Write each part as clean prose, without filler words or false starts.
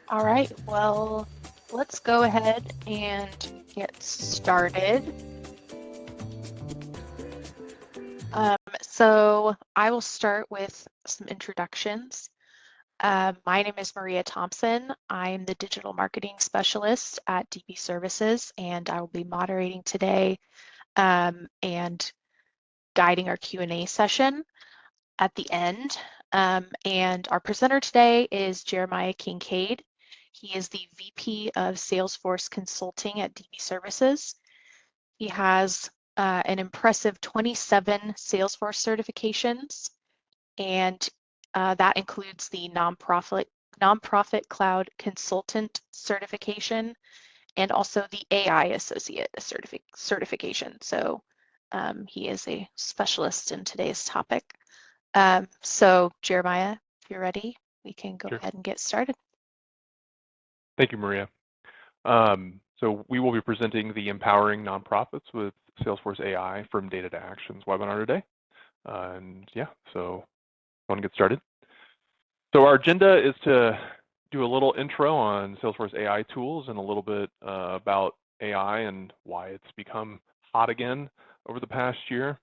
All right, well, let's go ahead and get started. So I will start with some introductions. My name is Maria Thompson. I'm the digital marketing specialist at DB Services, and I will be moderating today and guiding our Q&A session at the end. And our presenter today is Jeremiah Kincaid. He is the VP of Salesforce Consulting at DB Services. He has an impressive 27 Salesforce certifications, and that includes the nonprofit cloud consultant certification and also the AI associate certification. So he is a specialist in today's topic. So Jeremiah, if you're ready, we can go Sure. ahead and get started. Thank you, Maria. So we will be presenting the Empowering Nonprofits with Salesforce AI from Data to Actions webinar today. And yeah, so I want to get started. So our agenda is to do a little intro on Salesforce AI tools and a little bit about AI and why it's become hot again over the past year.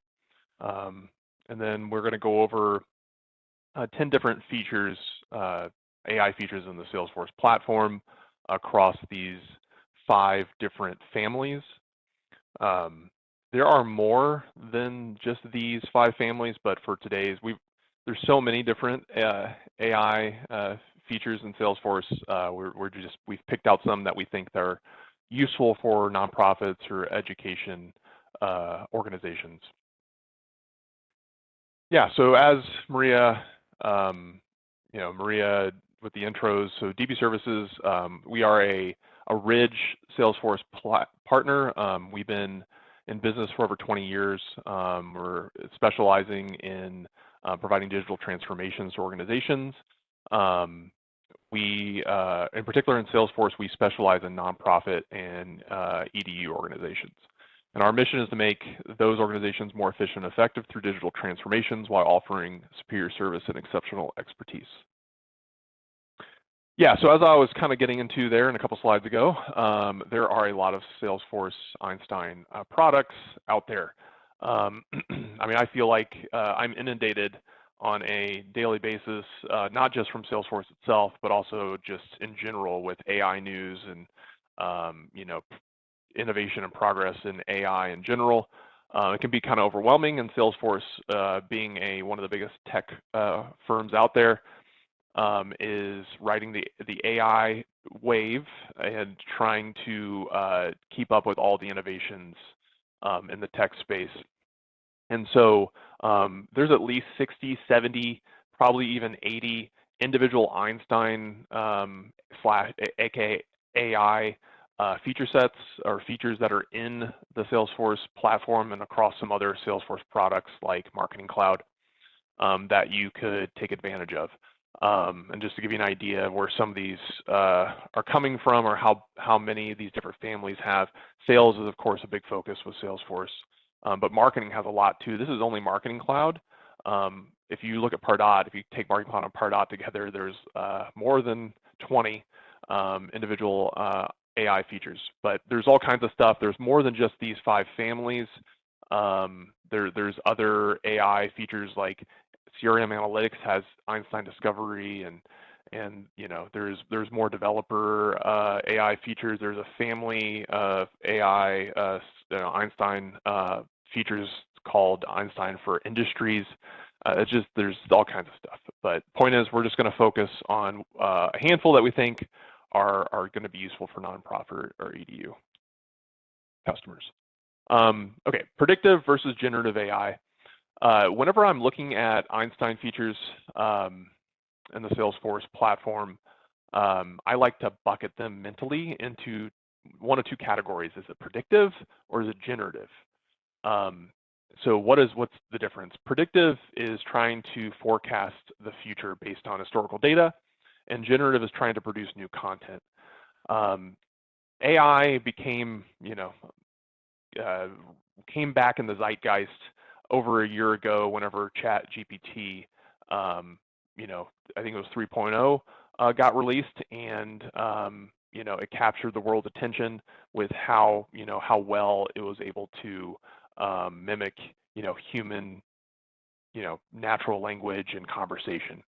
And then we're going to go over 10 different features, AI features in the Salesforce platform across these 5 different families. There are more than just these 5 families, but for today's, there's so many different AI features in Salesforce. We've picked out some that we think that are useful for nonprofits or education organizations. Yeah, so as Maria, Maria with the intros, so DB Services, we are a Ridge Salesforce partner. We've been in business for over 20 years. We're specializing in providing digital transformations to organizations. In particular in Salesforce, we specialize in nonprofit and EDU organizations. And our mission is to make those organizations more efficient and effective through digital transformations while offering superior service and exceptional expertise. Yeah, so as I was kind of getting into there in a couple slides ago, there are a lot of Salesforce Einstein products out there. I mean, I feel like I'm inundated on a daily basis, not just from Salesforce itself, but also just in general with AI news and, innovation and progress in AI in general. It can be kind of overwhelming, and Salesforce, being one of the biggest tech firms out there, is riding the AI wave and trying to keep up with all the innovations in the tech space. And so there's at least 60, 70, probably even 80 individual Einstein aka AI feature sets or features that are in the Salesforce platform and across some other Salesforce products like Marketing Cloud that you could take advantage of. And just to give you an idea of where some of these are coming from or how many of these different families have, sales is of course a big focus with Salesforce, but marketing has a lot too. This is only Marketing Cloud. If you look at Pardot, if you take Marketing Cloud and Pardot together, there's more than 20 individual AI features, but there's all kinds of stuff. There's more than just these 5 families. There's other AI features like CRM Analytics has Einstein Discovery, and there's more developer AI features. There's a family of AI Einstein features called Einstein for Industries. There's all kinds of stuff. But point is, we're just going to focus on a handful that we think are going to be useful for nonprofit or EDU customers. Okay, predictive versus generative AI. Whenever I'm looking at Einstein features in the Salesforce platform, I like to bucket them mentally into 1 of 2 categories. Is it predictive or is it generative? So what's the difference? Predictive is trying to forecast the future based on historical data, and generative is trying to produce new content. AI came back in the zeitgeist over a year ago whenever ChatGPT, I think it was 3.0, got released, and it captured the world's attention with how how well it was able to mimic human natural language and conversation.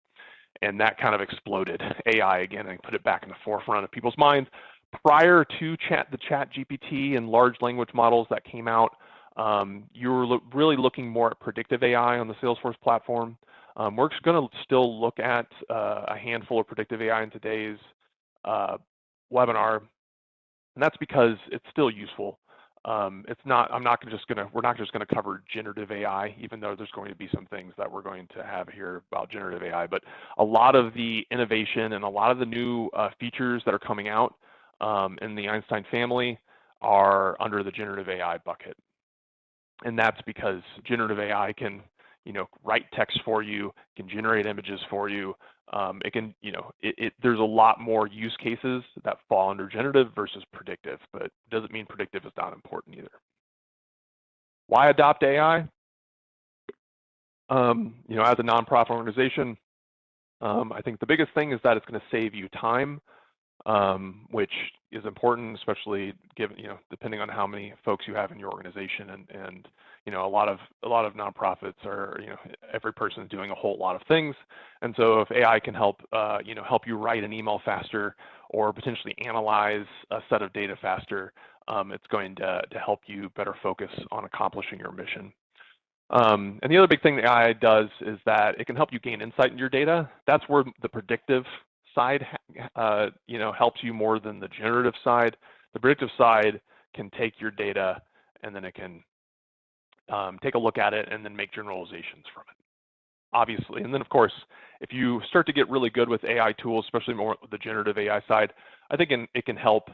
And that kind of exploded AI again and put it back in the forefront of people's minds. Prior to the chat GPT and large language models that came out, you were really looking more at predictive AI on the Salesforce platform. We're going to still look at a handful of predictive AI in today's webinar, and that's because it's still useful. It's not. We're not just going to cover generative AI, even though there's going to be some things that we're going to have here about generative AI. But a lot of the innovation and a lot of the new features that are coming out in the Einstein family are under the generative AI bucket, and that's because generative AI can write text for you, can generate images for you. It can, there's a lot more use cases that fall under generative versus predictive, but it doesn't mean predictive is not important either. Why adopt AI? As a nonprofit organization, I think the biggest thing is that it's going to save you time, which is important, especially given, depending on how many folks you have in your organization, and a lot of nonprofits are, every person is doing a whole lot of things, and so if AI can help, help you write an email faster or potentially analyze a set of data faster, it's going to help you better focus on accomplishing your mission. And the other big thing that AI does is that it can help you gain insight in your data. That's where the predictive side, helps you more than the generative side. The predictive side can take your data and then it can take a look at it and then make generalizations from it, obviously. And then, of course, if you start to get really good with AI tools, especially more the generative AI side, I think it can help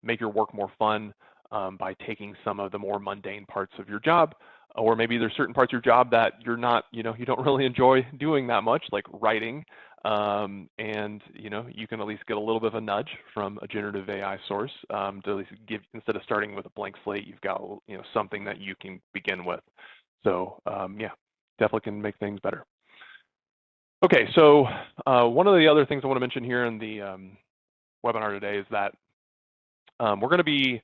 make your work more fun by taking some of the more mundane parts of your job, or maybe there's certain parts of your job that you're not, you don't really enjoy doing that much, like writing. And you can at least get a little bit of a nudge from a generative AI source to at least give, instead of starting with a blank slate, you've got something that you can begin with. So yeah, definitely can make things better. Okay, so one of the other things I want to mention here in the webinar today is that we're going to be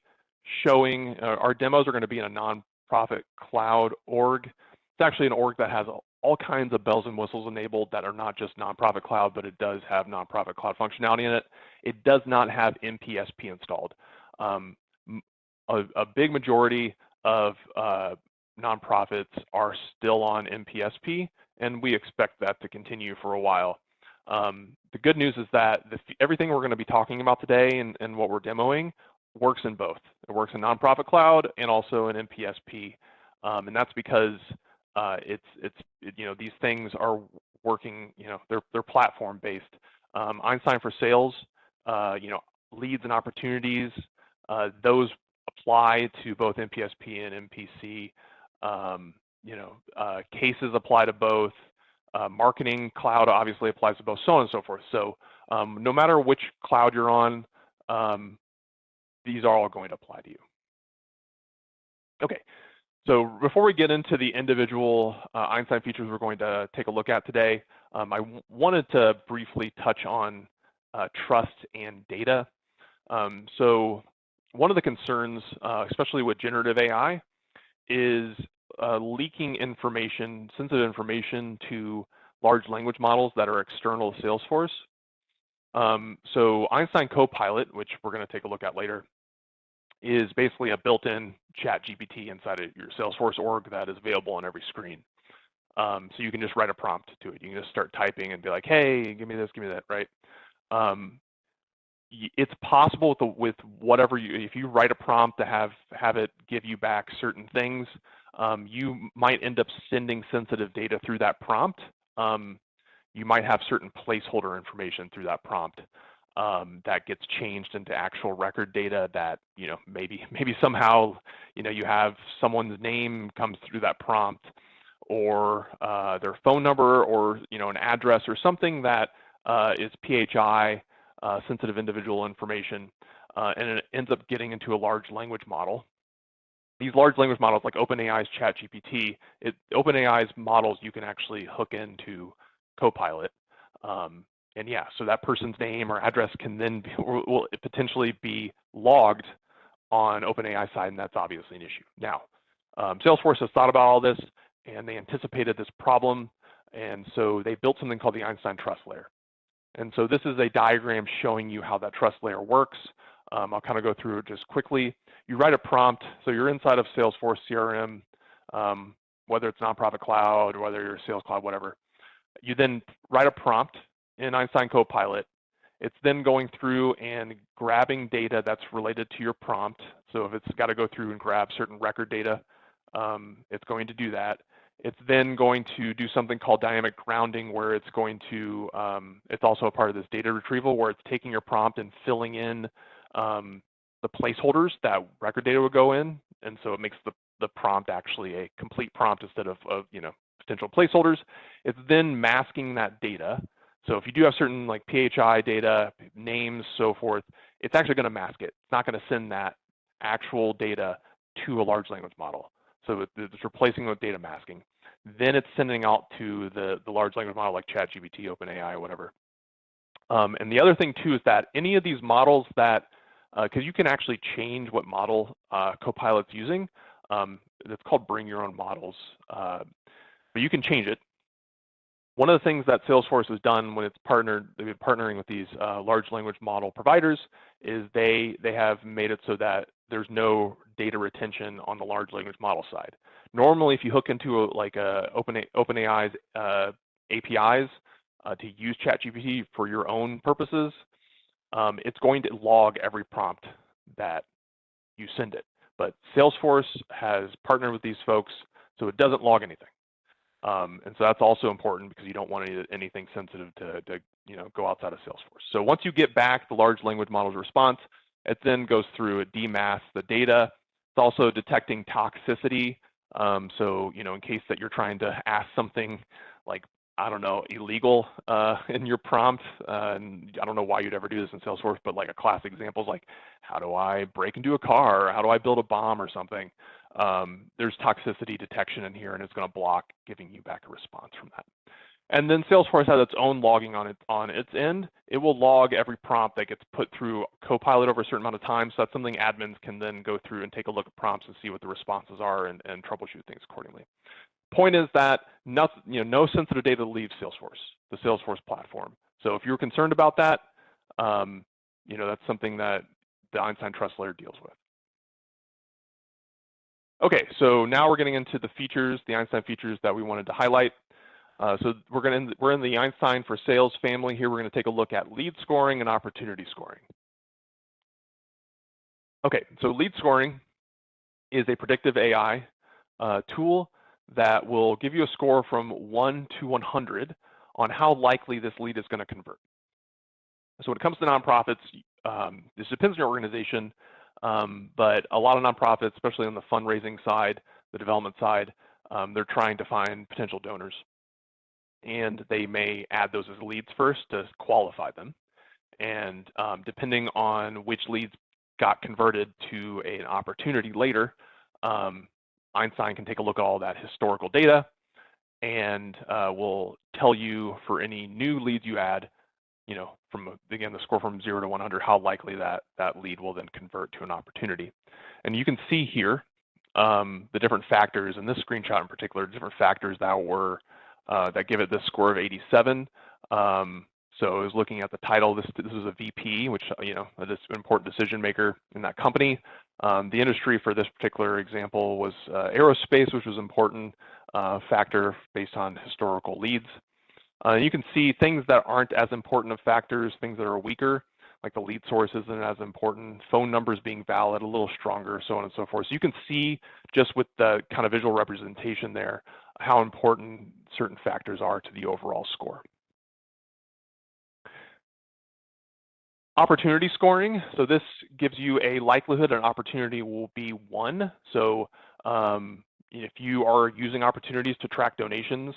showing our demos are going to be in a nonprofit cloud org. It's actually an org that has all kinds of bells and whistles enabled that are not just nonprofit cloud, but it does have nonprofit cloud functionality in it. It does not have MPSP installed. A big majority of nonprofits are still on MPSP, and we expect that to continue for a while. The good news is that everything we're going to be talking about today and what we're demoing works in both. It works in nonprofit cloud and also in MPSP, and that's because these things are working. They're platform based. Einstein for Sales, leads and opportunities, those apply to both MPSP and MPC. Cases apply to both. Marketing Cloud obviously applies to both, so on and so forth. So no matter which cloud you're on, these are all going to apply to you. Okay, so before we get into the individual Einstein features we're going to take a look at today, I wanted to briefly touch on trust and data. So one of the concerns, especially with generative AI, is leaking information, sensitive information to large language models that are external to Salesforce. So Einstein Copilot, which we're going to take a look at later, is basically a built-in chat GPT inside of your Salesforce org that is available on every screen. So you can just write a prompt to it. You can just start typing and be like, hey, give me this, give me that, right? It's possible with whatever if you write a prompt to have it give you back certain things, you might end up sending sensitive data through that prompt. You might have certain placeholder information through that prompt that gets changed into actual record data that, maybe somehow, you have someone's name comes through that prompt, or their phone number, or, an address or something that is PHI, sensitive individual information, and it ends up getting into a large language model. These large language models, like OpenAI's ChatGPT, OpenAI's models you can actually hook into Copilot, And yeah, so that person's name or address can then be, will potentially be logged on OpenAI side, and that's obviously an issue. Now, Salesforce has thought about all this, and they anticipated this problem, and so they built something called the Einstein trust layer. And so this is a diagram showing you how that trust layer works. I'll kind of go through it just quickly. You write a prompt, so you're inside of Salesforce CRM, whether it's nonprofit cloud, whether you're Sales Cloud, whatever. You then write a prompt in Einstein Copilot. It's then going through and grabbing data that's related to your prompt. So if it's got to go through and grab certain record data, it's going to do that. It's then going to do something called dynamic grounding, where it's going to, it's also a part of this data retrieval, where it's taking your prompt and filling in the placeholders that record data would go in. And so it makes the prompt actually a complete prompt instead of potential placeholders. It's then masking that data. So if you do have certain like PHI data, names, so forth, it's actually going to mask it. It's not going to send that actual data to a large language model. So it's replacing with data masking. Then it's sending out to the large language model like ChatGPT, OpenAI, whatever. And the other thing too is that any of these models that, because you can actually change what model Copilot's using, it's called bring your own models, but you can change it. One of the things that Salesforce has done when it's they've been partnering with these large language model providers, is they have made it so that there's no data retention on the large language model side. Normally, if you hook into OpenAI's APIs to use ChatGPT for your own purposes, it's going to log every prompt that you send it. But Salesforce has partnered with these folks, so it doesn't log anything. And so that's also important, because you don't want anything sensitive to go outside of Salesforce. So once you get back the large language model's response, it then goes through, it demasks the data. It's also detecting toxicity. So in case that you're trying to ask something like, I don't know, illegal in your prompt, and I don't know why you'd ever do this in Salesforce, but like a classic example is like, how do I break into a car? Or how do I build a bomb or something? There's toxicity detection in here, and it's going to block giving you back a response from that. And then Salesforce has its own logging on its end. It will log every prompt that gets put through Copilot over a certain amount of time. So that's something admins can then go through and take a look at prompts and see what the responses are and troubleshoot things accordingly. Point is that no sensitive data leaves Salesforce, the Salesforce platform. So if you're concerned about that, that's something that the Einstein trust layer deals with. Okay, so now we're getting into the features, the Einstein features that we wanted to highlight. So we're in the Einstein for Sales family here. We're going to take a look at lead scoring and opportunity scoring. Okay, so lead scoring is a predictive AI tool that will give you a score from 1 to 100 on how likely this lead is going to convert. So when it comes to nonprofits, this depends on your organization, but a lot of nonprofits, especially on the fundraising side, the development side, they're trying to find potential donors. And they may add those as leads first to qualify them. And depending on which leads got converted to an opportunity later, Einstein can take a look at all that historical data and will tell you for any new leads you add, from, again, the score from 0 to 100, how likely that lead will then convert to an opportunity. And you can see here the different factors in this screenshot in particular, different factors that give it this score of 87. So I was looking at the title. This is a VP, which this important decision maker in that company. The industry for this particular example was aerospace, which was an important factor based on historical leads. You can see things that aren't as important of factors, things that are weaker, like the lead source isn't as important, phone numbers being valid, a little stronger, so on and so forth. So you can see just with the kind of visual representation there, how important certain factors are to the overall score. Opportunity scoring. So this gives you a likelihood an opportunity will be 1. So if you are using opportunities to track donations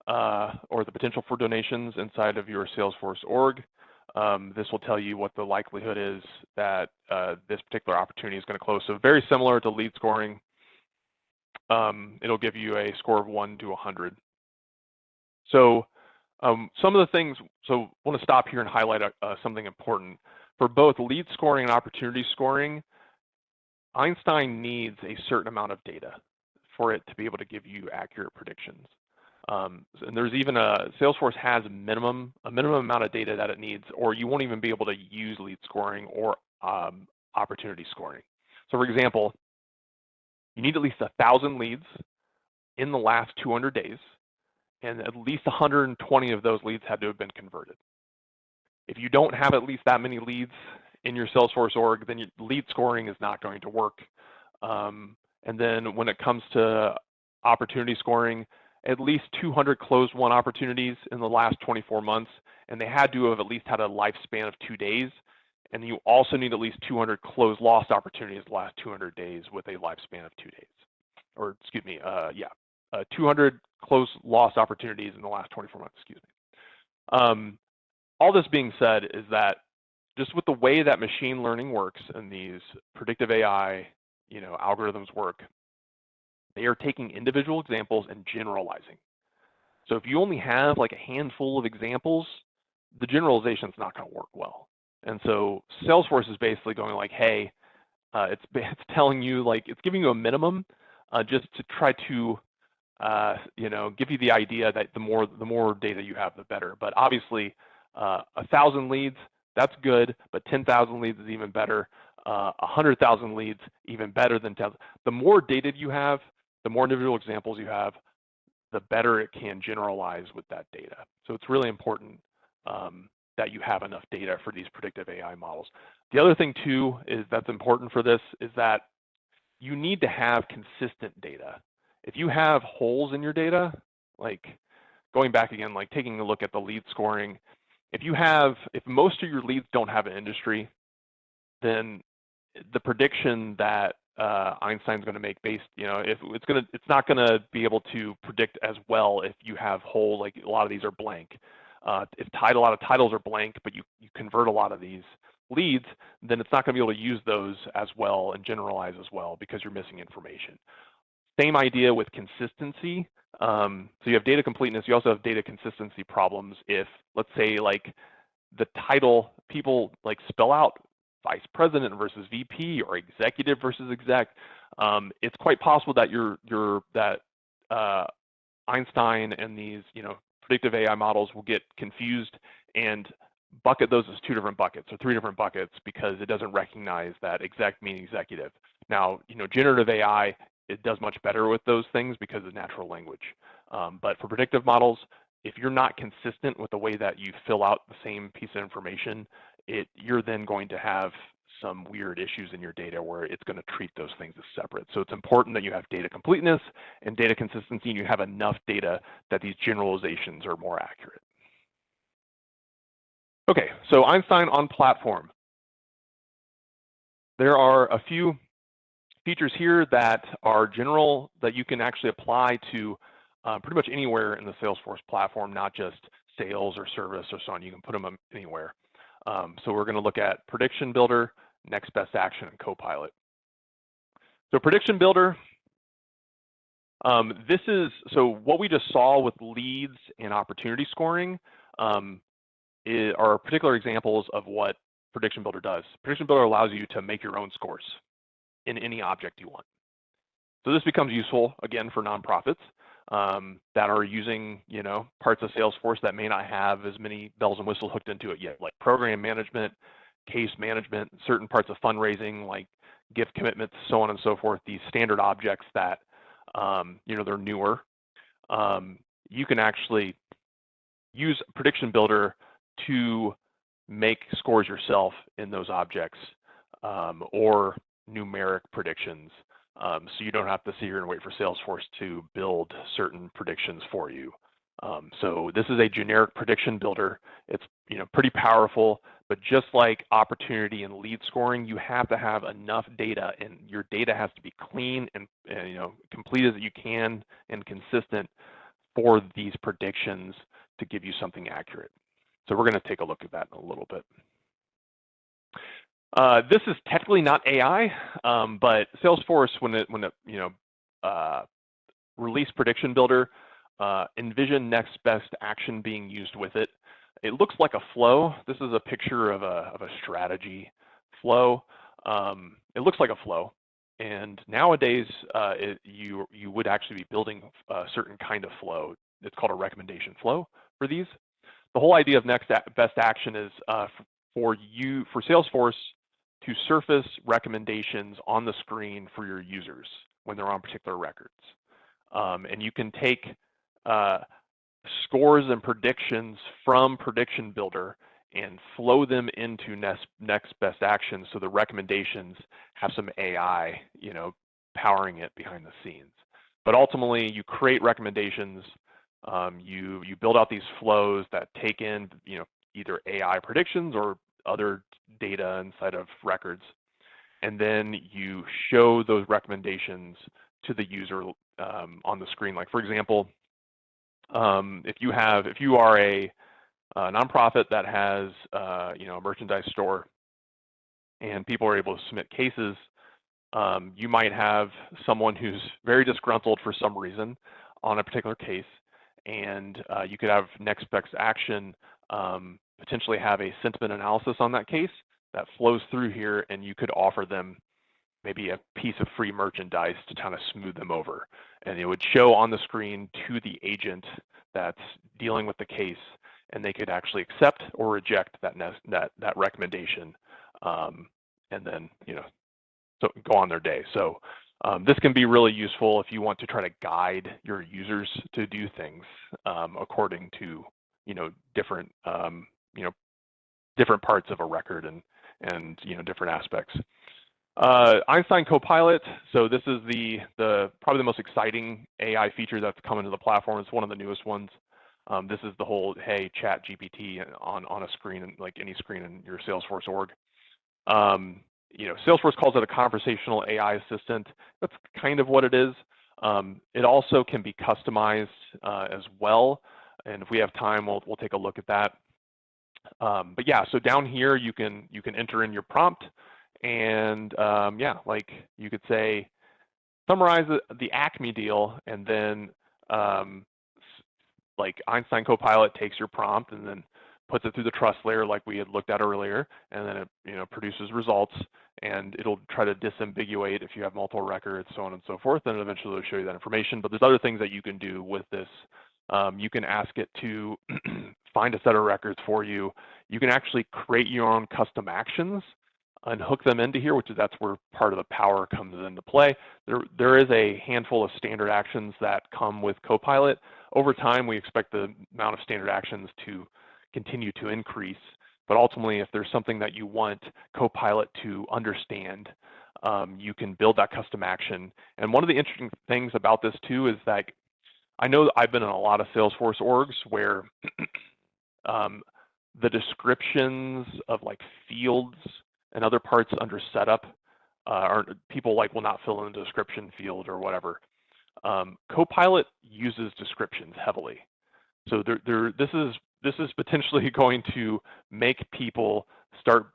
or the potential for donations inside of your Salesforce org, this will tell you what the likelihood is that this particular opportunity is going to close. So very similar to lead scoring. It'll give you a score of 1 to 100. So Some of the things, so I want to stop here and highlight something important. For both lead scoring and opportunity scoring, Einstein needs a certain amount of data for it to be able to give you accurate predictions. And there's even Salesforce has a minimum amount of data that it needs, or you won't even be able to use lead scoring or opportunity scoring. So for example, you need at least 1,000 leads in the last 200 days, and at least 120 of those leads had to have been converted. If you don't have at least that many leads in your Salesforce org, then your lead scoring is not going to work. And then when it comes to opportunity scoring, at least 200 closed won opportunities in the last 24 months, and they had to have at least had a lifespan of 2 days. And you also need at least 200 closed lost opportunities the last 200 days with a lifespan of 2 days. Or excuse me, 200 closed lost opportunities in the last 24 months, excuse me. All this being said is that just with the way that machine learning works and these predictive AI, algorithms work, they are taking individual examples and generalizing. So if you only have like a handful of examples, the generalization is not going to work well. And so Salesforce is basically going like, hey, it's telling you, like, it's giving you a minimum just to try to give you the idea that the more data you have, the better. But obviously, 1,000 leads, that's good, but 10,000 leads is even better. 100,000 leads, even better than 10,000. The more data you have, the more individual examples you have, the better it can generalize with that data. So it's really important that you have enough data for these predictive AI models. The other thing too is that's important for this is that you need to have consistent data. If you have holes in your data, like going back again, like taking a look at the lead scoring, if most of your leads don't have an industry, then the prediction that Einstein's going to make based, it's not going to be able to predict as well if you have whole, like a lot of these are blank. If a lot of titles are blank, but you convert a lot of these leads, then it's not going to be able to use those as well and generalize as well because you're missing information. Same idea with consistency. So you have data completeness, you also have data consistency problems if, let's say, like the title, people like spell out vice president versus VP or executive versus exec. It's quite possible that that Einstein and these predictive AI models will get confused and bucket those as 2 different buckets or 3 different buckets because it doesn't recognize that exec meaning executive. Now, generative AI, it does much better with those things because of natural language. But for predictive models, if you're not consistent with the way that you fill out the same piece of information, you're then going to have some weird issues in your data where it's going to treat those things as separate. So it's important that you have data completeness and data consistency, and you have enough data that these generalizations are more accurate. Okay, so Einstein on platform. There are a few features here that are general that you can actually apply to pretty much anywhere in the Salesforce platform, not just sales or service or so on. You can put them anywhere. So we're going to look at Prediction Builder, Next Best Action, and Copilot. So Prediction Builder, so what we just saw with leads and opportunity scoring are particular examples of what Prediction Builder does. Prediction Builder allows you to make your own scores in any object you want. So this becomes useful, again, for nonprofits that are using, parts of Salesforce that may not have as many bells and whistles hooked into it yet, like program management, case management, certain parts of fundraising, like gift commitments, so on and so forth, these standard objects that, they're newer. You can actually use Prediction Builder to make scores yourself in those objects or numeric predictions. So you don't have to sit here and wait for Salesforce to build certain predictions for you. So this is a generic prediction builder. It's pretty powerful, but just like opportunity and lead scoring, you have to have enough data, and your data has to be clean and complete as you can and consistent for these predictions to give you something accurate. So we're going to take a look at that in a little bit. This is technically not AI, but Salesforce, when it released Prediction Builder, envision next best action being used with it. It looks like a flow. This is a picture of a strategy flow. It looks like a flow. And nowadays, you would actually be building a certain kind of flow. It's called a recommendation flow for these. The whole idea of next best action is for Salesforce to surface recommendations on the screen for your users when they're on particular records. And you can take scores and predictions from Prediction Builder and flow them into next best action, so the recommendations have some AI, powering it behind the scenes. But ultimately, you create recommendations. You build out these flows that take in, either AI predictions or other data inside of records, and then you show those recommendations to the user on the screen. Like, for example, if you are a nonprofit that has a merchandise store and people are able to submit cases, you might have someone who's very disgruntled for some reason on a particular case, and you could have next best action potentially have a sentiment analysis on that case that flows through here, and you could offer them maybe a piece of free merchandise to kind of smooth them over. And it would show on the screen to the agent that's dealing with the case, and they could actually accept or reject that recommendation, and then so go on their day. So this can be really useful if you want to try to guide your users to do things according to different different parts of a record and different aspects. Einstein Copilot. So this is probably the most exciting AI feature that's come into the platform. It's one of the newest ones. This is the whole, hey, chat GPT on a screen, like any screen in your Salesforce org. Salesforce calls it a conversational AI assistant. That's kind of what it is. It also can be customized as well. And if we have time, we'll take a look at that. But yeah, so down here you can enter in your prompt, and like you could say, summarize the Acme deal, and then like Einstein Copilot takes your prompt and then puts it through the trust layer like we had looked at earlier, and then it produces results, and it'll try to disambiguate if you have multiple records, so on and so forth, and eventually it'll show you that information. But there's other things that you can do with this. You can ask it to find a set of records for you. You can actually create your own custom actions and hook them into here, that's where part of the power comes into play. There is a handful of standard actions that come with Copilot. Over time, we expect the amount of standard actions to continue to increase, but ultimately, if there's something that you want Copilot to understand, you can build that custom action. And one of the interesting things about this too is that I know I've been in a lot of Salesforce orgs where the descriptions of like fields and other parts under setup, people will not fill in the description field or whatever. Copilot uses descriptions heavily. So this is potentially going to make people start,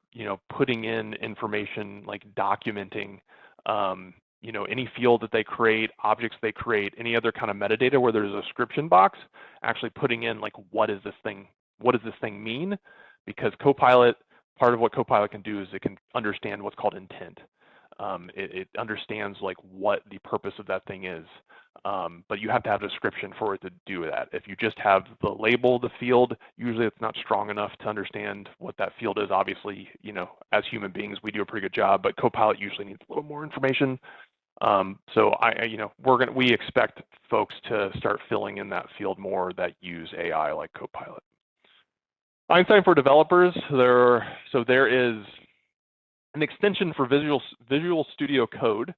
putting in information, like documenting, any field that they create, objects they create, any other kind of metadata where there's a description box, actually putting in like, what does this thing mean? Because Copilot, part of what Copilot can do is it can understand what's called intent. It understands like what the purpose of that thing is, but you have to have a description for it to do that. If you just have the label, the field, usually it's not strong enough to understand what that field is. Obviously, as human beings, we do a pretty good job, but Copilot usually needs a little more information. So we expect folks to start filling in that field more that use AI like Copilot. Einstein for developers. There is an extension for Visual Studio Code,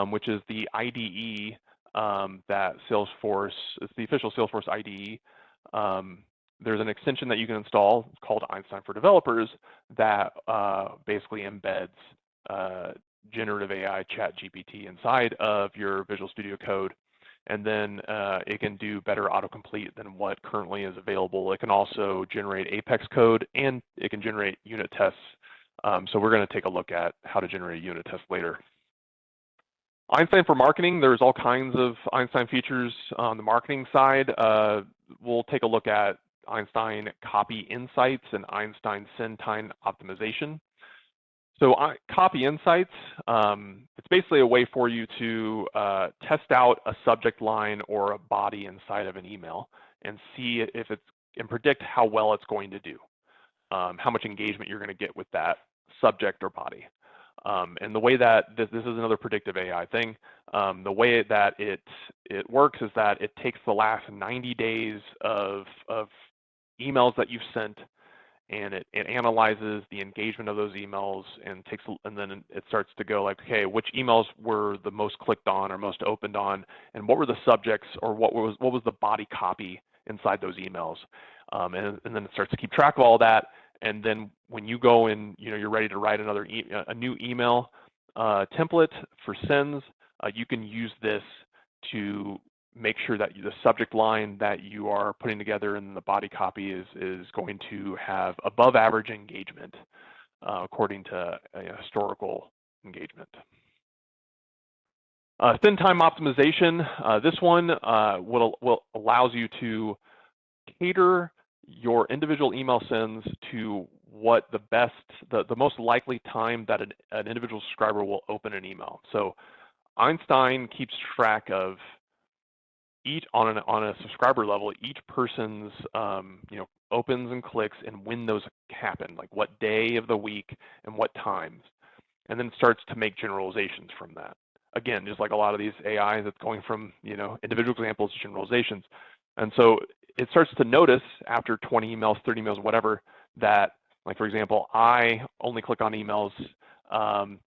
which is the IDE that Salesforce, it's the official Salesforce IDE. There's an extension that you can install called Einstein for developers that basically embeds generative AI chat GPT inside of your Visual Studio Code. And then it can do better autocomplete than what currently is available. It can also generate Apex code, and it can generate unit tests. So we're going to take a look at how to generate a unit test later. Einstein for marketing, there's all kinds of Einstein features on the marketing side. We'll take a look at Einstein copy insights and Einstein send time optimization. So copy insights, it's basically a way for you to test out a subject line or a body inside of an email and see if it's, and predict how well it's going to do, how much engagement you're going to get with that subject or body. And the way that this is another predictive AI thing. The way that it works is that it takes the last 90 days of emails that you've sent, and it analyzes the engagement of those emails and then it starts to go like, okay, which emails were the most clicked on or most opened on, and what were the subjects, or what was the body copy inside those emails, and then it starts to keep track of all that. And then when you go and you're ready to write a new email template for sends, you can use this to make sure that the subject line that you are putting together and the body copy is going to have above average engagement according to historical engagement. Send time optimization. This one allows you to cater your individual email sends to what the most likely time that an individual subscriber will open an email. So Einstein keeps track of on a subscriber level, each person's opens and clicks and when those happen, like what day of the week and what times, and then starts to make generalizations from that. Again, just like a lot of these AIs, it's going from individual examples to generalizations. And so it starts to notice after 20 emails, 30 emails, whatever, that, like, for example, I only click on emails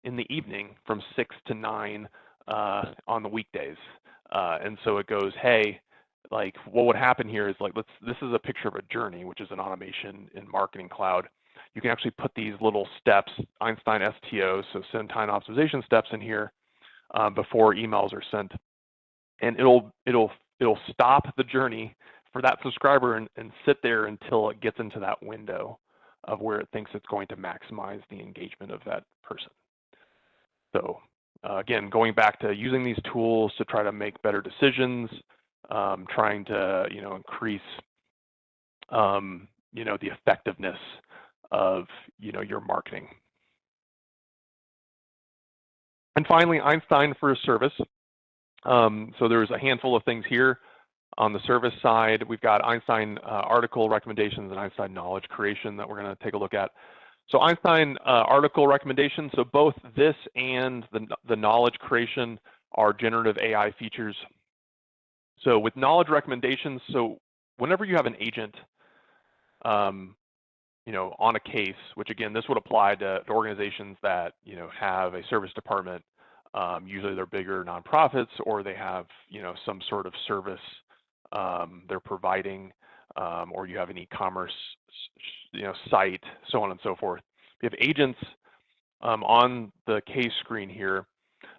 in the evening from 6 to 9 on the weekdays. And so it goes, hey, like, what would happen here is, like, this is a picture of a journey, which is an automation in Marketing Cloud. You can actually put these little steps, Einstein STOs, so send time optimization steps in here before emails are sent. And it'll stop the journey for that subscriber and sit there until it gets into that window of where it thinks it's going to maximize the engagement of that person. So again, going back to using these tools to try to make better decisions, trying to increase the effectiveness of your marketing. And finally, Einstein for service. So there's a handful of things here. On the service side, we've got Einstein article recommendations and Einstein knowledge creation that we're going to take a look at. So Einstein article recommendations, so both this and the knowledge creation are generative AI features. So with knowledge recommendations, so whenever you have an agent on a case, which again, this would apply to organizations that have a service department, usually they're bigger nonprofits, or they have some sort of service they're providing, or you have an e-commerce site, so on and so forth. We have agents on the case screen here.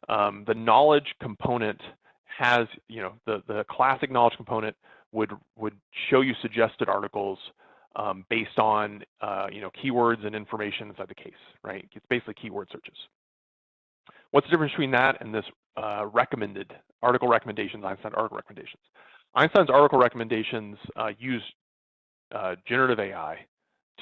The knowledge component has, the classic knowledge component would show you suggested articles based on keywords and information inside the case, right? It's basically keyword searches. What's the difference between that and this recommended article recommendations, Einstein article recommendations? Einstein's article recommendations use generative AI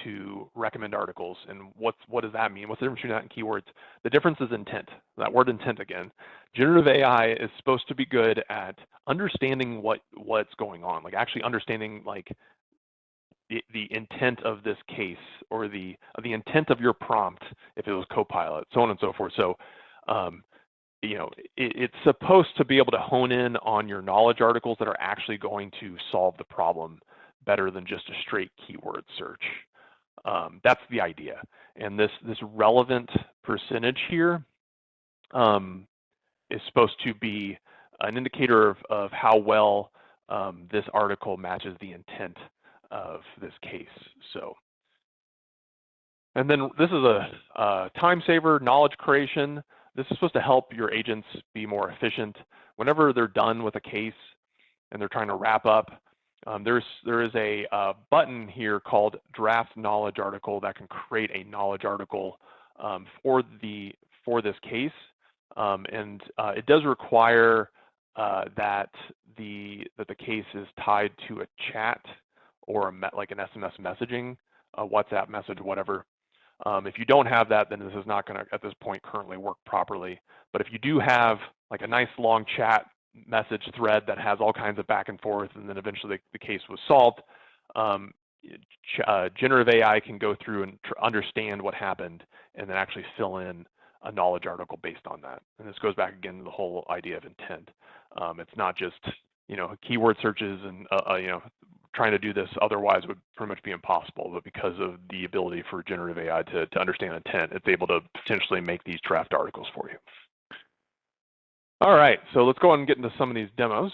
to recommend articles. And what does that mean? What's the difference between that and keywords? The difference is intent. That word intent again. Generative AI is supposed to be good at understanding what's going on, like actually understanding like the intent of this case, or the intent of your prompt if it was Copilot, so on and so forth. So it's supposed to be able to hone in on your knowledge articles that are actually going to solve the problem better than just a straight keyword search. That's the idea. And this relevant percentage here is supposed to be an indicator of how well this article matches the intent of this case. So, and then this is a time saver, knowledge creation. This is supposed to help your agents be more efficient. Whenever they're done with a case and they're trying to wrap up, there is a button here called Draft Knowledge Article that can create a knowledge article for this case. and it does require that the case is tied to a chat or like an SMS messaging, a WhatsApp message, whatever. If you don't have that, then this is not going to, at this point, currently work properly. But if you do have like a nice long chat message thread that has all kinds of back and forth, and then eventually the case was solved, generative AI can go through and understand what happened and then actually fill in a knowledge article based on that. And this goes back again to the whole idea of intent. It's not just, keyword searches and, trying to do this otherwise would pretty much be impossible, but because of the ability for generative AI to understand intent, it's able to potentially make these draft articles for you. All right, so let's go on and get into some of these demos.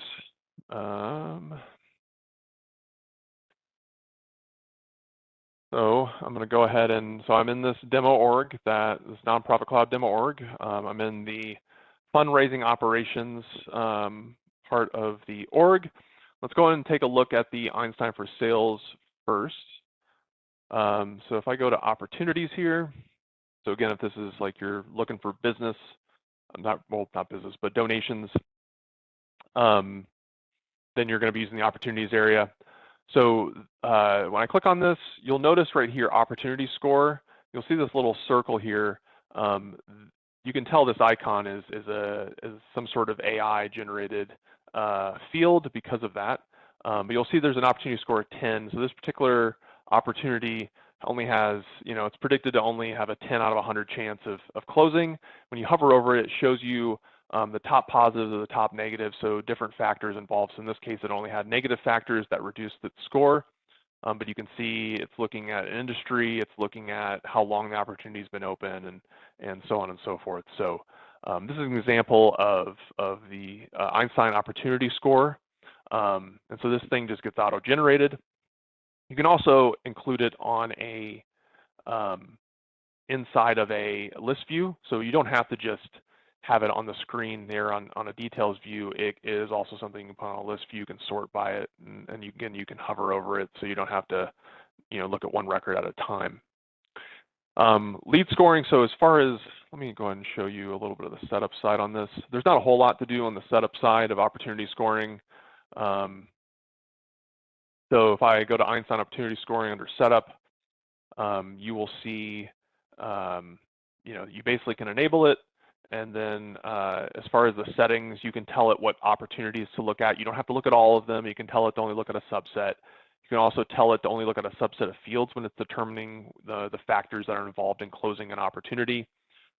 So I'm going to go ahead and, so I'm in this demo org, this nonprofit cloud demo org. I'm in the fundraising operations part of the org. Let's go ahead and take a look at the Einstein for Sales first. So if I go to opportunities here, so again, if this is like you're looking for business, not business, but donations, then you're going to be using the opportunities area. So when I click on this, you'll notice right here, opportunity score. You'll see this little circle here. You can tell this icon is some sort of AI generated field because of that. But you'll see there's an opportunity score of 10. So this particular opportunity only has, it's predicted to only have a 10 out of 100 chance of closing. When you hover over it, it shows you the top positives or the top negatives, so different factors involved. So in this case, it only had negative factors that reduced its score. But you can see it's looking at industry, it's looking at how long the opportunity's been open, and so on and so forth. So this is an example of the Einstein opportunity score. And so this thing just gets auto-generated. You can also include it on a inside of a list view, so you don't have to just have it on the screen there on a details view. It is also something you can put on a list view. You can sort by it, and you can hover over it, so you don't have to look at one record at a time. Lead scoring. So as far as, let me go ahead and show you a little bit of the setup side on this. There's not a whole lot to do on the setup side of opportunity scoring. So if I go to Einstein opportunity scoring under setup, you will see, you basically can enable it. And then as far as the settings, you can tell it what opportunities to look at. You don't have to look at all of them. You can tell it to only look at a subset. You can also tell it to only look at a subset of fields when it's determining the factors that are involved in closing an opportunity.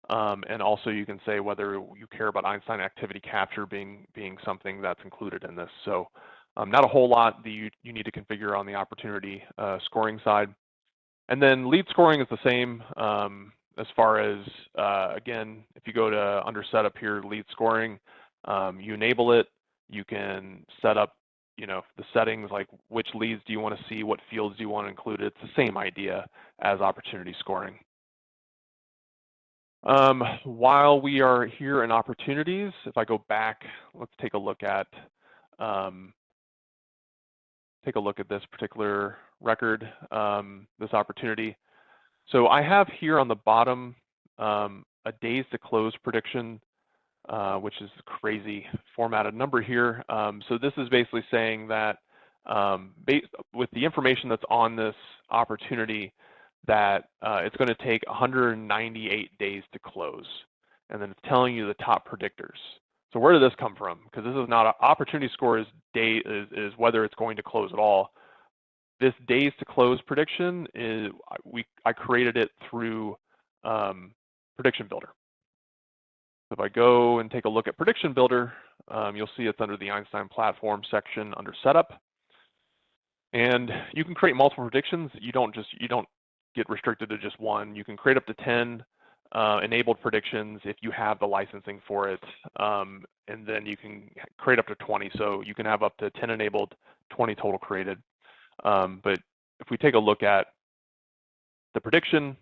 And also you can say whether you care about Einstein activity capture being something that's included in this. So not a whole lot that you need to configure on the opportunity scoring side. And then lead scoring is the same. As far as, again, if you go to under setup here, lead scoring, you enable it, you can set up, the settings, like which leads do you want to see, what fields do you want to include. It's the same idea as opportunity scoring. While we are here in opportunities, if I go back, let's take a look at this particular record, this opportunity. So I have here on the bottom a days to close prediction, which is a crazy formatted number here. So this is basically saying that with the information that's on this opportunity, that it's going to take 198 days to close, and then it's telling you the top predictors. So where did this come from? Because this is not an opportunity score is whether it's going to close at all. This days to close prediction is I created it through Prediction Builder. So if I go and take a look at Prediction Builder, you'll see it's under the Einstein platform section under setup. And you can create multiple predictions. You don't get restricted to just one. You can create up to 10 enabled predictions if you have the licensing for it. And then you can create up to 20. So you can have up to 10 enabled, 20 total created. But if we take a look at the prediction,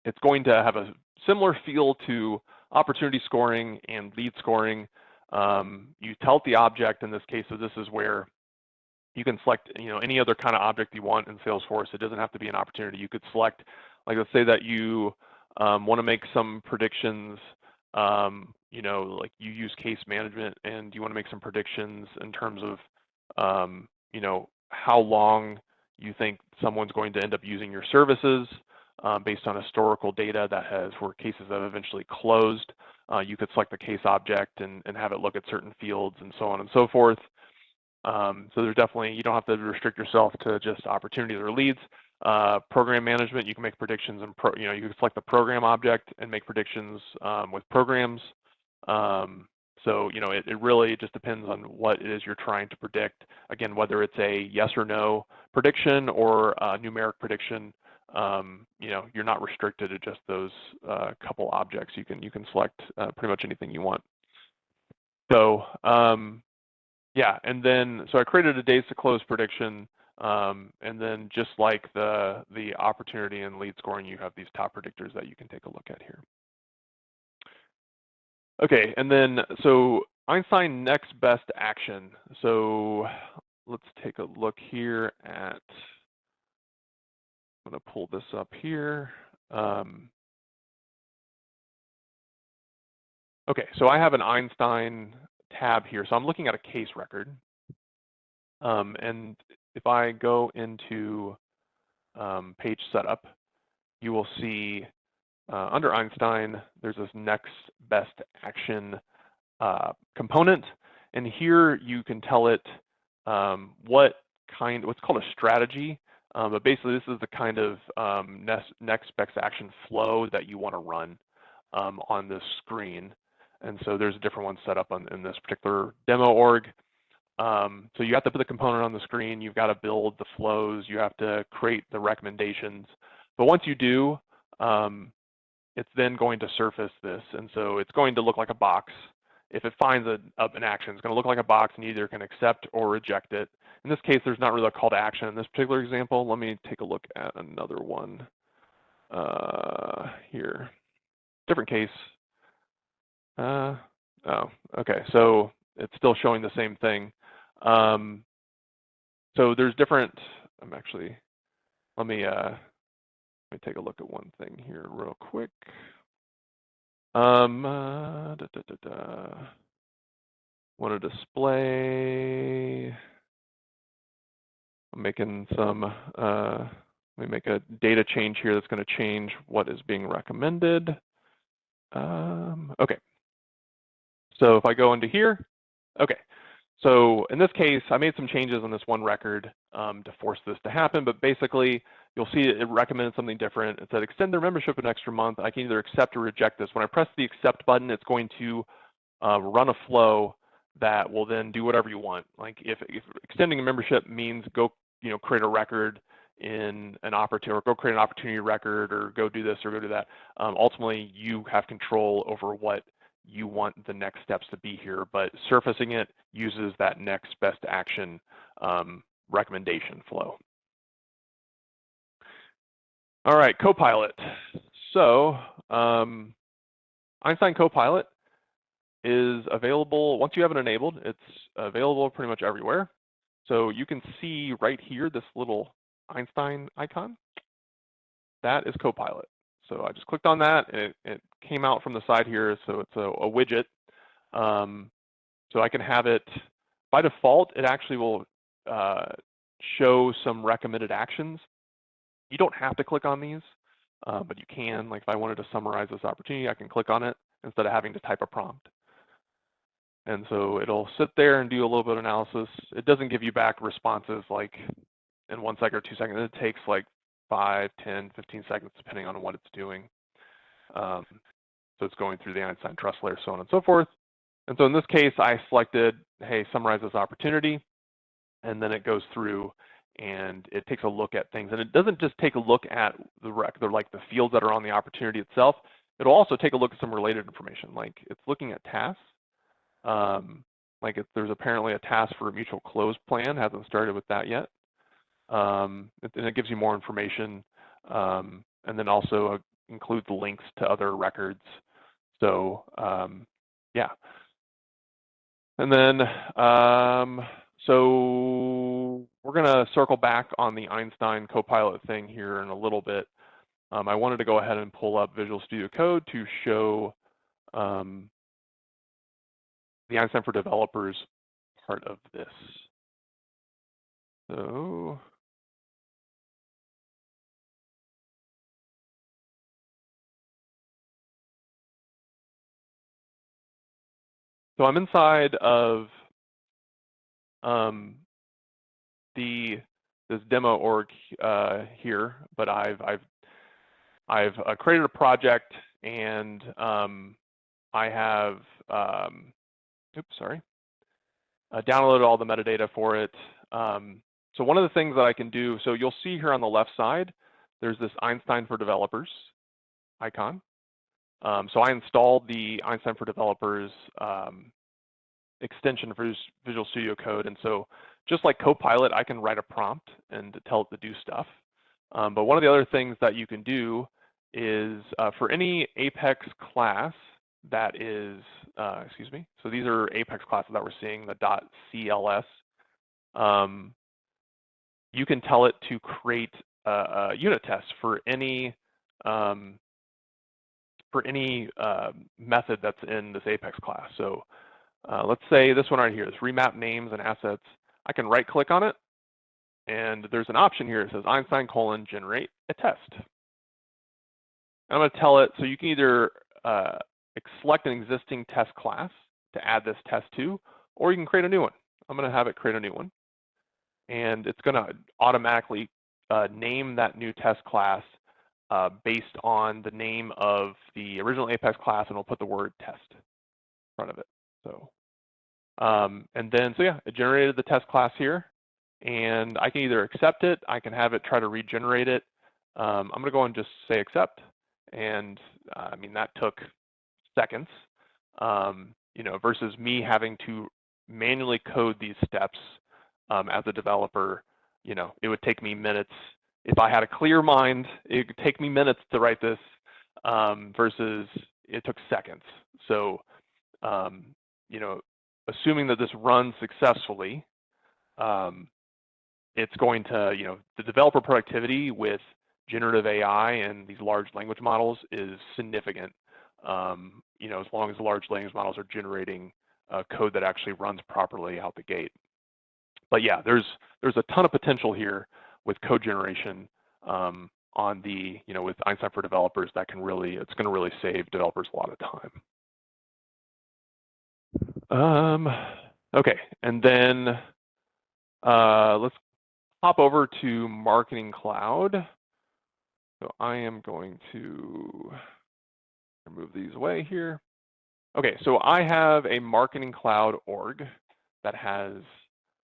it's going to have a similar feel to opportunity scoring and lead scoring. You tell it the object in this case, so this is where you can select any other kind of object you want in Salesforce. It doesn't have to be an opportunity. You could select, like let's say that you want to make some predictions you know, like you use case management and you want to make some predictions in terms of, you know, how long you think someone's going to end up using your services based on historical data that has where cases have eventually closed. You could select the case object and have it look at certain fields and so on and so forth. So there's definitely, you don't have to restrict yourself to just opportunities or leads. Program management, you can make predictions and you know, you can select the program object and make predictions with programs. So, you know, it really just depends on what it is you're trying to predict. Again, whether it's a yes or no prediction or a numeric prediction, you know, you're not restricted to just those couple objects. You can select pretty much anything you want. So, yeah, and then, so I created a days to close prediction, and then just like the opportunity and lead scoring, you have these top predictors that you can take a look at here. Okay, and then, so Einstein next best action. So let's take a look here at, I'm gonna pull this up here. Okay, so I have an Einstein tab here. So I'm looking at a case record. And if I go into page setup, you will see under Einstein, there's this next best action component. And here you can tell it what's called a strategy. But basically this is the kind of next best action flow that you want to run on this screen. And so there's a different one set up in this particular demo org. So you have to put the component on the screen, you've got to build the flows, you have to create the recommendations. But once you do, it's then going to surface this. And so it's going to look like a box. If it finds an action, it's going to look like a box and you either can accept or reject it. In this case, there's not really a call to action in this particular example. Let me take a look at another one here. Different case. Oh, okay. So it's still showing the same thing. So there's different, let me take a look at one thing here real quick. Want to display, I'm making some, let me make a data change here that's going to change what is being recommended. Okay. So if I go into here, okay. So in this case, I made some changes on this one record to force this to happen, but basically you'll see it recommended something different. It said extend their membership an extra month. I can either accept or reject this. When I press the accept button, it's going to run a flow that will then do whatever you want. Like if extending a membership means go, you know, create a record in an opportunity, or go create an opportunity record, or go do this or go do that. Ultimately, you have control over what you want the next steps to be here, but surfacing it uses that next best action recommendation flow. All right, Copilot. So Einstein Copilot is available, once you have it enabled, it's available pretty much everywhere. So you can see right here, this little Einstein icon, that is Copilot. So I just clicked on that and it came out from the side here. So it's a widget. So I can have it, by default, it actually will show some recommended actions. You don't have to click on these, but you can. Like if I wanted to summarize this opportunity, I can click on it instead of having to type a prompt. And so it'll sit there and do a little bit of analysis. It doesn't give you back responses like in 1 second or 2 seconds. It takes like 5, 10, 15 seconds, depending on what it's doing. So it's going through the Einstein trust layer, so on and so forth. And so in this case, I selected, hey, summarize this opportunity. And then it goes through and it takes a look at things. And it doesn't just take a look at the fields that are on the opportunity itself. It'll also take a look at some related information. Like it's looking at tasks. Like if there's apparently a task for a mutual close plan, hasn't started with that yet. And it gives you more information, and then also includes links to other records. So yeah. And then so we're gonna circle back on the Einstein Copilot thing here in a little bit. I wanted to go ahead and pull up Visual Studio Code to show the Einstein for Developers part of this. So I'm inside of this demo org here, but I've created a project, and I have downloaded all the metadata for it. So one of the things that I can do, so you'll see here on the left side, there's this Einstein for Developers icon. So I installed the Einstein for Developers extension for Visual Studio Code, and so just like Copilot, I can write a prompt and tell it to do stuff. But one of the other things that you can do is for any Apex class that is, so these are Apex classes that we're seeing, the .cls. You can tell it to create a unit test for any method that's in this Apex class. So let's say this one right here, this remap names and assets. I can right click on it, and there's an option here that says Einstein : generate a test. I'm going to tell it, so you can either select an existing test class to add this test to, or you can create a new one. I'm going to have it create a new one, and it's going to automatically name that new test class based on the name of the original Apex class, and it'll put the word test in front of it. So, and then, so yeah, it generated the test class here, and I can either accept it, I can have it try to regenerate it. I'm going to go and just say accept, and I mean, that took seconds, versus me having to manually code these steps as a developer. It would take me minutes. If I had a clear mind, it could take me minutes to write this versus it took seconds. So, assuming that this runs successfully, it's going to, the developer productivity with generative AI and these large language models is significant. As long as the large language models are generating code that actually runs properly out the gate. But yeah, there's a ton of potential here with code generation on the, with Einstein for Developers that can really, it's going to really save developers a lot of time. Okay, and then let's hop over to Marketing Cloud. So I am going to remove these away here. Okay, so I have a Marketing Cloud org that has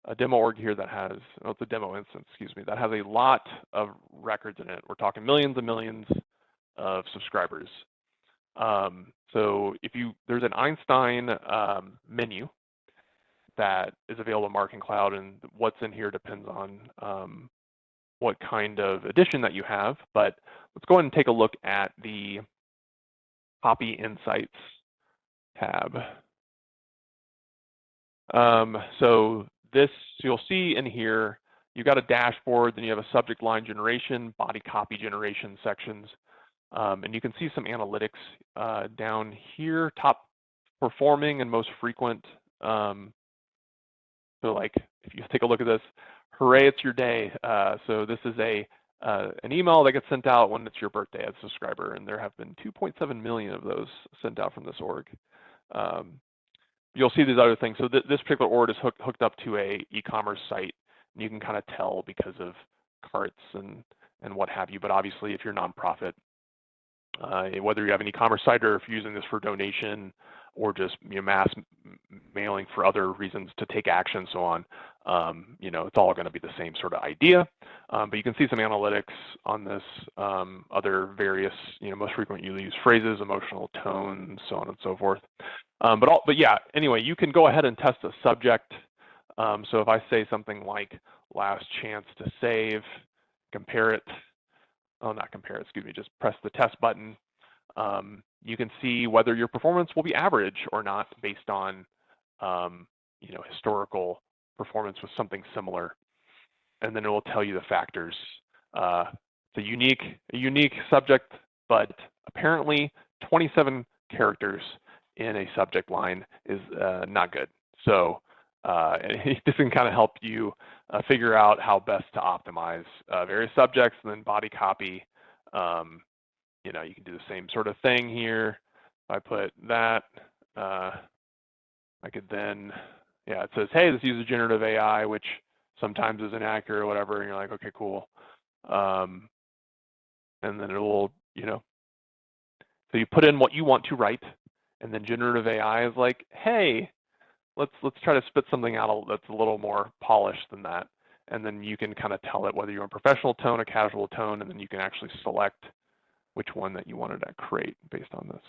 a demo org here that has, it's a demo instance, that has a lot of records in it. We're talking millions and millions of subscribers. So there's an Einstein menu that is available in Marketing Cloud, and what's in here depends on what kind of edition that you have. But let's go ahead and take a look at the Copy Insights tab. So you'll see in here, you've got a dashboard, then you have a subject line generation, body copy generation sections, and you can see some analytics down here, top performing and most frequent. So like, if you take a look at this, hooray, it's your day. So this is an email that gets sent out when it's your birthday as a subscriber, and there have been 2.7 million of those sent out from this org. You'll see these other things. So this particular org is hooked up to a e-commerce site, and you can kind of tell because of carts and what have you. But obviously, if you're a nonprofit, whether you have an e-commerce site or if you're using this for donation or just mass mailing for other reasons to take action and so on, it's all going to be the same sort of idea. But you can see some analytics on this, other various, most frequently used phrases, emotional tone, so on and so forth. But yeah, anyway, you can go ahead and test a subject. So if I say something like last chance to save, compare it, not compare, excuse me, just press the test button. You can see whether your performance will be average or not based on, historical performance with something similar. And then it will tell you the factors. It's a unique subject, but apparently 27 characters in a subject line is not good. So this can kind of help you figure out how best to optimize various subjects, and then body copy. You know, you can do the same sort of thing here. If I put that, I could then, yeah, it says, hey, this uses generative AI, which sometimes is inaccurate or whatever, and you're like, okay, cool. And then it will, you know, so you put in what you want to write, and then generative AI is like, hey, let's try to spit something out that's a little more polished than that. And then you can kind of tell it whether you want a professional tone, a casual tone, and then you can actually select which one that you wanted to create based on this.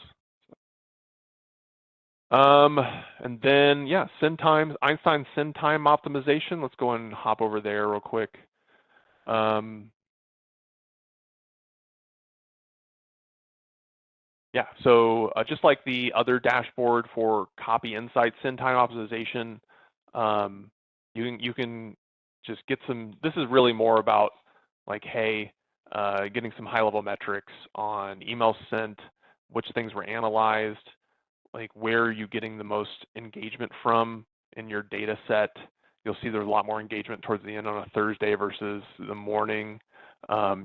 And then, yeah, send times, Einstein send time optimization. Let's go and hop over there real quick. Yeah, so just like the other dashboard for copy insights, send time optimization, you can just get some, this is really more about like, hey, getting some high level metrics on email sent, which things were analyzed, like where are you getting the most engagement from in your data set. You'll see there's a lot more engagement towards the end on a Thursday versus the morning.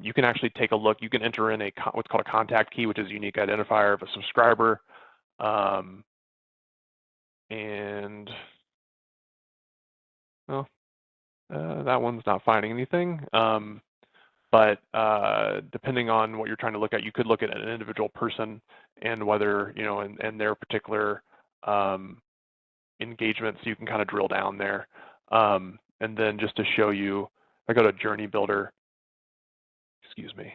You can actually take a look. You can enter in what's called a contact key, which is a unique identifier of a subscriber. And well, that one's not finding anything. But depending on what you're trying to look at, you could look at an individual person and whether, you know, and their particular engagement, so you can kind of drill down there. And then just to show you, I go to Journey Builder, excuse me,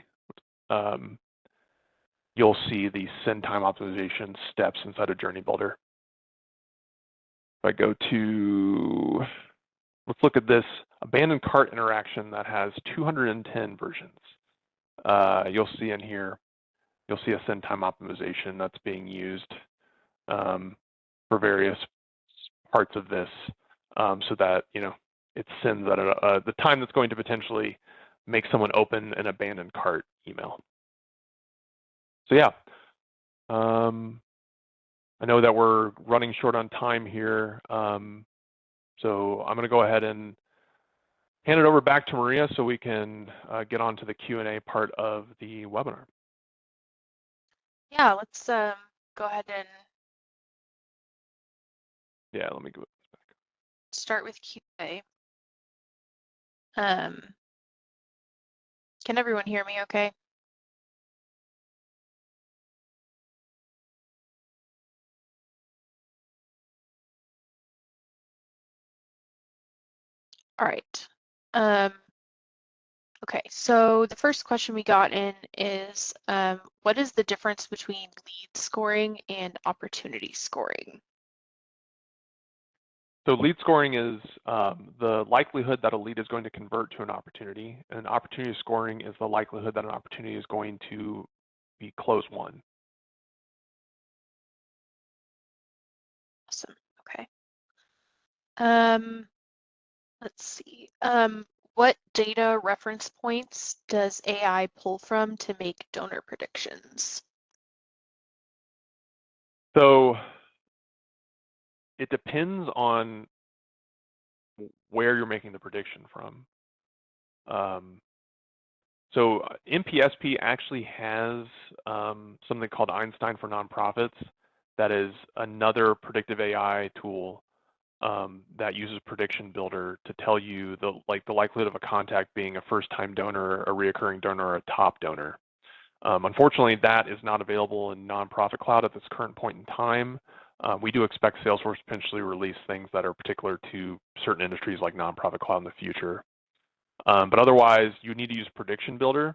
you'll see the send time optimization steps inside of Journey Builder. If I go to, let's look at this abandoned cart interaction that has 210 versions. You'll see in here, you'll see a send time optimization that's being used for various parts of this, so that, you know, it sends at the time that's going to potentially make someone open an abandoned cart email. So yeah, I know that we're running short on time here, so I'm going to go ahead and hand it over back to Maria so we can get on to the Q&A part of the webinar. Yeah, let's go ahead and Let me go back. Start with Q&A. Can everyone hear me okay? All right. Okay, so the first question we got in is, what is the difference between lead scoring and opportunity scoring? So lead scoring is the likelihood that a lead is going to convert to an opportunity, and opportunity scoring is the likelihood that an opportunity is going to be close won. Awesome. Okay. Let's see. What data reference points does AI pull from to make donor predictions? So it depends on where you're making the prediction from. So MPSP actually has something called Einstein for nonprofits. That is another predictive AI tool that uses Prediction Builder to tell you the likelihood of a contact being a first-time donor, a reoccurring donor, or a top donor. Unfortunately, that is not available in Nonprofit Cloud at this current point in time. We do expect Salesforce to potentially release things that are particular to certain industries like Nonprofit Cloud in the future. But otherwise, you need to use Prediction Builder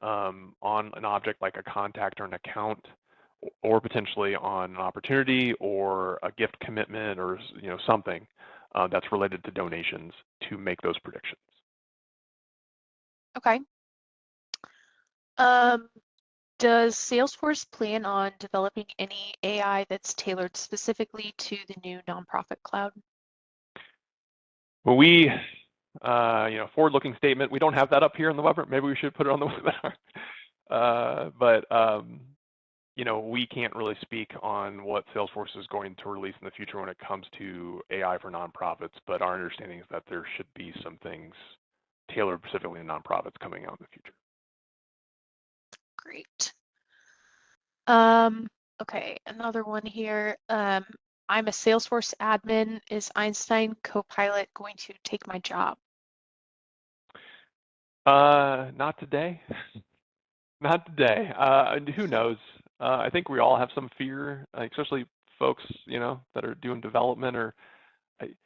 on an object like a contact or an account, or potentially on an opportunity or a gift commitment, or something that's related to donations to make those predictions. Okay. Does Salesforce plan on developing any AI that's tailored specifically to the new Nonprofit Cloud? Well, we, forward-looking statement, we don't have that up here in the webinar. Maybe we should put it on the webinar. we can't really speak on what Salesforce is going to release in the future when it comes to AI for nonprofits, but our understanding is that there should be some things tailored specifically to nonprofits coming out in the future. Great. Okay, another one here. I'm a Salesforce admin. Is Einstein Copilot going to take my job? Not today. Not today. And who knows? I think we all have some fear, especially folks, that are doing development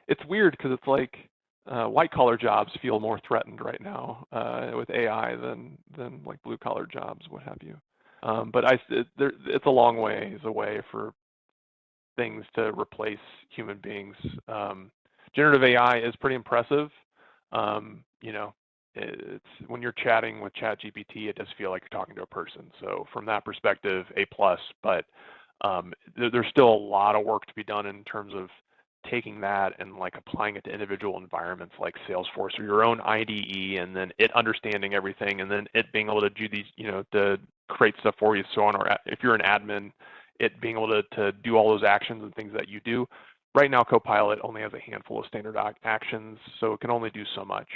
it's weird because it's like white collar jobs feel more threatened right now with AI than like blue collar jobs, what have you. But it's a long ways away for things to replace human beings. Generative AI is pretty impressive. It's when you're chatting with ChatGPT, it does feel like you're talking to a person. So from that perspective, A+. But there's still a lot of work to be done in terms of taking that and like applying it to individual environments like Salesforce or your own IDE, and then it understanding everything, and then it being able to do these, to create stuff for you. So on, or if you're an admin, it being able to do all those actions and things that you do. Right now, Copilot only has a handful of standard actions, so it can only do so much.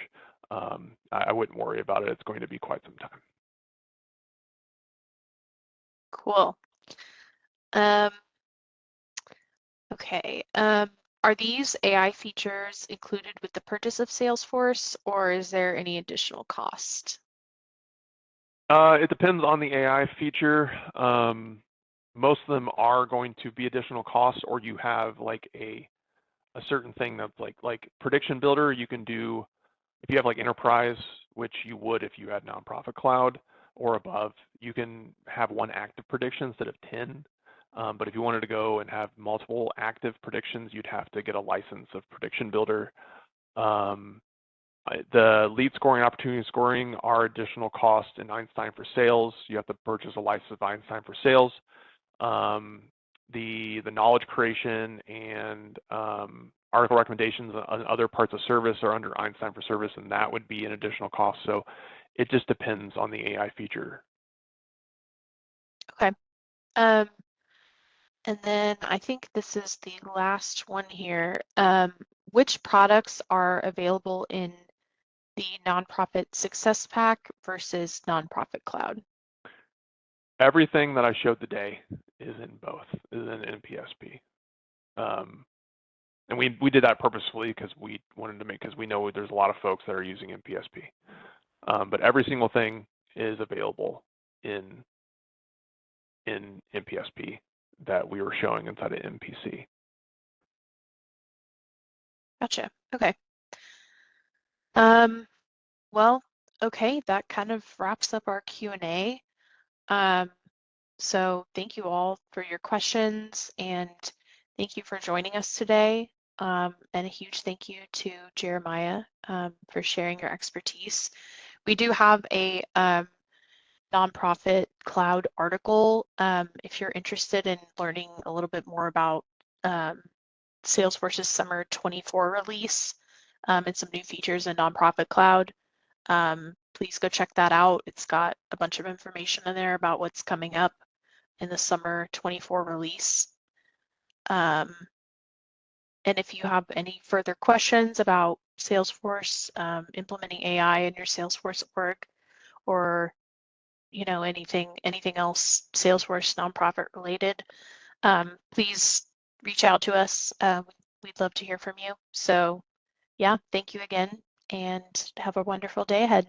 I wouldn't worry about it. It's going to be quite some time. Cool. Okay. Are these AI features included with the purchase of Salesforce, or is there any additional cost? It depends on the AI feature. Most of them are going to be additional costs, or you have like a certain thing that's like prediction builder. You can do if you have like enterprise, which you would if you had nonprofit cloud or above. You can have one active prediction instead of 10. But if you wanted to go and have multiple active predictions, you'd have to get a license of prediction builder. The lead scoring, opportunity scoring are additional costs in Einstein for sales. You have to purchase a license of Einstein for sales. The knowledge creation and article recommendations on other parts of service are under Einstein for service, and that would be an additional cost. So it just depends on the AI feature. Okay. And then I think this is the last one here. Which products are available in the Nonprofit Success Pack versus Nonprofit Cloud? Everything that I showed today is in both, is in NPSP. And we did that purposefully because we wanted to because we know there's a lot of folks that are using NPSP. But every single thing is available in NPSP that we were showing inside of MPC. Gotcha. Okay. Well, okay, that kind of wraps up our Q&A. So thank you all for your questions, and thank you for joining us today. And a huge thank you to Jeremiah for sharing your expertise. We do have a nonprofit cloud article if you're interested in learning a little bit more about Salesforce's summer 24 release and some new features in nonprofit cloud. Please go check that out. It's got a bunch of information in there about what's coming up in the summer 24 release. And if you have any further questions about Salesforce, implementing AI in your Salesforce org, or anything else Salesforce nonprofit related, please reach out to us. We'd love to hear from you. So yeah, thank you again, and have a wonderful day ahead.